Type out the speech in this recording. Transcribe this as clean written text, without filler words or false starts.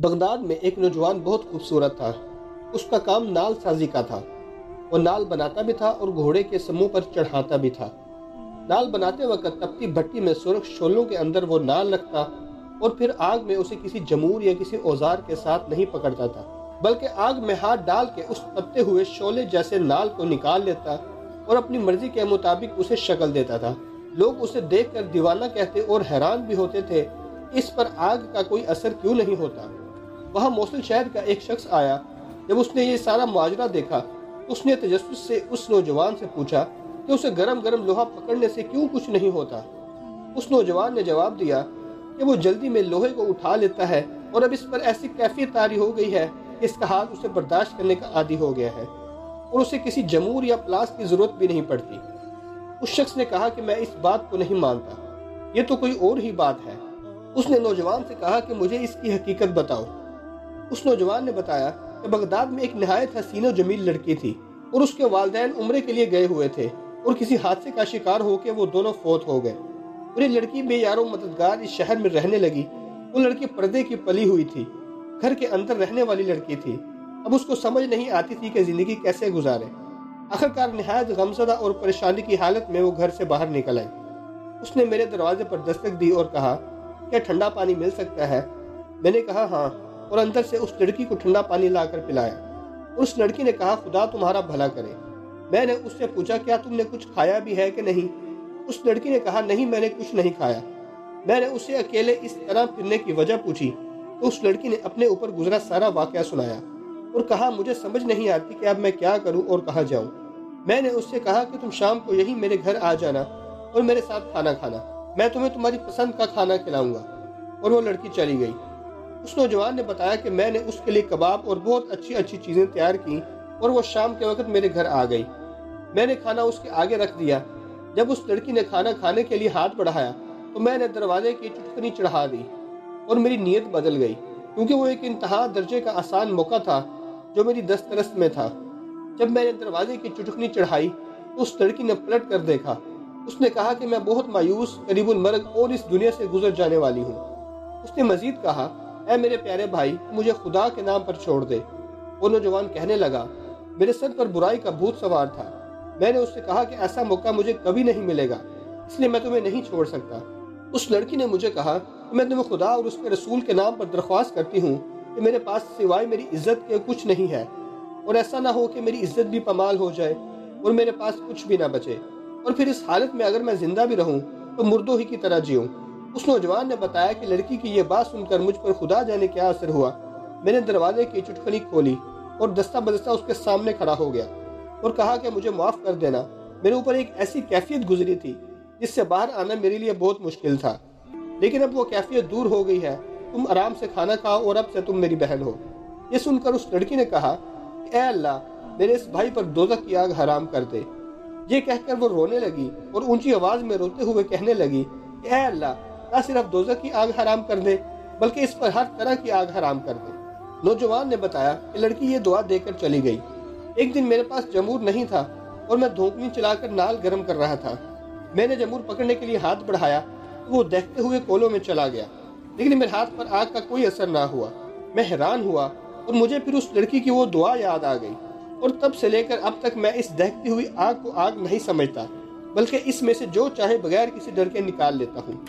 Baghdad میں ایک نوجوان بہت خوبصورت تھا۔ اس کا کام نال سازی کا تھا۔ وہ نال بناتا بھی تھا اور گھوڑے کے سموں پر چڑھاتا بھی تھا۔ نال بناتے وقت تپتی بھٹی میں سرخ شعلوں کے اندر وہ نال رکھتا اور پھر آگ میں اسے کسی جمور یا کسی اوزار کے ساتھ نہیں پکڑتا تھا، بلکہ آگ میں ہاتھ ڈال کے اس تپتے ہوئے شعلے جیسے نال کو نکال لیتا اور اپنی مرضی کے مطابق اسے شکل دیتا تھا۔ لوگ اسے دیکھ کر دیوانہ کہتے اور حیران بھی ہوتے تھے، اس پر آگ کا کوئی اثر کیوں نہیں ہوتا۔ وہاں موصل شہر کا ایک شخص آیا۔ جب اس نے یہ سارا ماجرا دیکھا، اس نے تجسس سے اس نوجوان سے پوچھا کہ اسے گرم گرم لوہا پکڑنے سے کیوں کچھ نہیں ہوتا۔ اس نوجوان نے جواب دیا کہ وہ جلدی میں لوہے کو اٹھا لیتا ہے اور اب اس پر ایسی کیفیت طاری ہو گئی ہے کہ اس کا ہاتھ اسے برداشت کرنے کا عادی ہو گیا ہے اور اسے کسی جمور یا پلاس کی ضرورت بھی نہیں پڑتی۔ اس شخص نے کہا کہ میں اس بات کو نہیں مانتا، یہ تو کوئی اور ہی بات ہے۔ اس نے نوجوان سے کہا کہ مجھے اس کی حقیقت بتاؤ۔ اس نوجوان نے بتایا کہ بغداد میں ایک نہایت حسین و جمیل لڑکی تھی اور اس کے والدین عمرے کے لیے گئے ہوئے تھے اور کسی حادثے کا شکار ہو کے وہ دونوں فوت ہو گئے اور یہ لڑکی بے یار و مددگار اس شہر میں رہنے لگی۔ وہ لڑکی پردے کی پلی ہوئی تھی، گھر کے اندر رہنے والی لڑکی تھی۔ اب اس کو سمجھ نہیں آتی تھی کہ زندگی کیسے گزارے۔ آخرکار نہایت غمزدہ اور پریشانی کی حالت میں وہ گھر سے باہر نکل آئی۔ اس نے میرے دروازے پر دستک دی اور کہا، کیا ٹھنڈا پانی مل سکتا ہے؟ میں نے کہا ہاں، اور اندر سے اس لڑکی کو ٹھنڈا پانی لا کر پلایا اور اس لڑکی نے کہا، خدا تمہارا بھلا کرے۔ میں نے اس سے پوچھا، کیا تم نے کچھ کھایا بھی ہے کہ نہیں؟ اس لڑکی نے کہا، نہیں، میں نے کچھ نہیں کھایا۔ میں نے اس سے اکیلے اس طرح پھرنے کی وجہ پوچھی تو اس لڑکی نے اپنے اوپر گزرا سارا واقعہ سنایا اور کہا، مجھے سمجھ نہیں آتی کہ اب میں کیا کروں اور کہاں جاؤں۔ میں نے اس سے کہا کہ تم شام کو یہی میرے گھر آ جانا اور میرے ساتھ کھانا کھانا، میں تمہیں تمہاری پسند کا کھانا کھلاؤں گا۔ اور وہ لڑکی چلی گئی۔ اس نوجوان نے بتایا کہ میں نے اس کے لیے کباب اور بہت اچھی اچھی چیزیں تیار کی اور وہ شام کے وقت میرے گھر آ گئی۔ میں نے کھانا اس کے آگے رکھ دیا۔ جب اس لڑکی نے کھانا کھانے کے لیے ہاتھ بڑھایا تو میں نے دروازے کی چٹکنی چڑھا دی اور میری نیت بدل گئی، کیونکہ وہ ایک انتہا درجے کا آسان موقع تھا جو میری دسترس میں تھا۔ جب میں نے دروازے کی چٹکنی چڑھائی تو اس لڑکی نے پلٹ کر دیکھا۔ اس نے کہا کہ میں بہت مایوس، قریب المرگ اور اس دنیا سے گزر جانے والی ہوں۔ اس نے مزید کہا، اے میرے پیارے بھائی، مجھے خدا کے نام پر چھوڑ دے۔ وہ نوجوان کہنے لگا، میرے سر پر برائی کا بھوت سوار تھا۔ میں نے اس سے کہا کہ ایسا موقع مجھے کبھی نہیں ملے گا، اس لیے میں تمہیں نہیں چھوڑ سکتا۔ اس لڑکی نے مجھے کہا کہ میں تمہیں خدا اور اس کے رسول کے نام پر درخواست کرتی ہوں کہ میرے پاس سوائے میری عزت کے کچھ نہیں ہے، اور ایسا نہ ہو کہ میری عزت بھی پامال ہو جائے اور میرے پاس کچھ بھی نہ بچے، اور پھر اس حالت میں اگر میں زندہ بھی رہوں تو مردوں ہی کی طرح جیوں۔ اس نوجوان نے بتایا کہ لڑکی کی یہ بات سن کر مجھ پر خدا جانے کیا اثر ہوا۔ میں نے دروازے کی چٹکنی کھولی اور دستہ بدستہ اس کے سامنے کھڑا ہو گیا اور کہا کہ مجھے معاف کر دینا، میرے اوپر ایک ایسی کیفیت گزری تھی جس سے باہر آنا میرے لیے بہت مشکل تھا، لیکن اب وہ کیفیت دور ہو گئی ہے۔ تم آرام سے کھانا کھاؤ اور اب سے تم میری بہن ہو۔ یہ سن کر اس لڑکی نے کہا، اے اللہ، میرے اس بھائی پر دوزخ کی آگ حرام کر دے۔ یہ کہہ کر وہ رونے لگی اور اونچی آواز میں روتے ہوئے کہنے لگی کہ اے اللہ، نہ صرف دوزخ کی آگ حرام کر دے بلکہ اس پر ہر طرح کی آگ حرام کر دے۔ نوجوان نے بتایا کہ لڑکی یہ دعا دے کر چلی گئی۔ ایک دن میرے پاس جمور نہیں تھا اور میں دھونکنی چلا کر نال گرم کر رہا تھا۔ میں نے جمور پکڑنے کے لیے ہاتھ بڑھایا تو وہ دہتے ہوئے کولوں میں چلا گیا، لیکن میرے ہاتھ پر آگ کا کوئی اثر نہ ہوا۔ میں حیران ہوا اور مجھے پھر اس لڑکی کی وہ دعا یاد آ گئی، اور تب سے لے کر اب تک میں اس دہتی ہوئی آگ کو آگ نہیں سمجھتا، بلکہ اس میں سے جو چاہے بغیر کسی ڈر کے نکال لیتا ہوں۔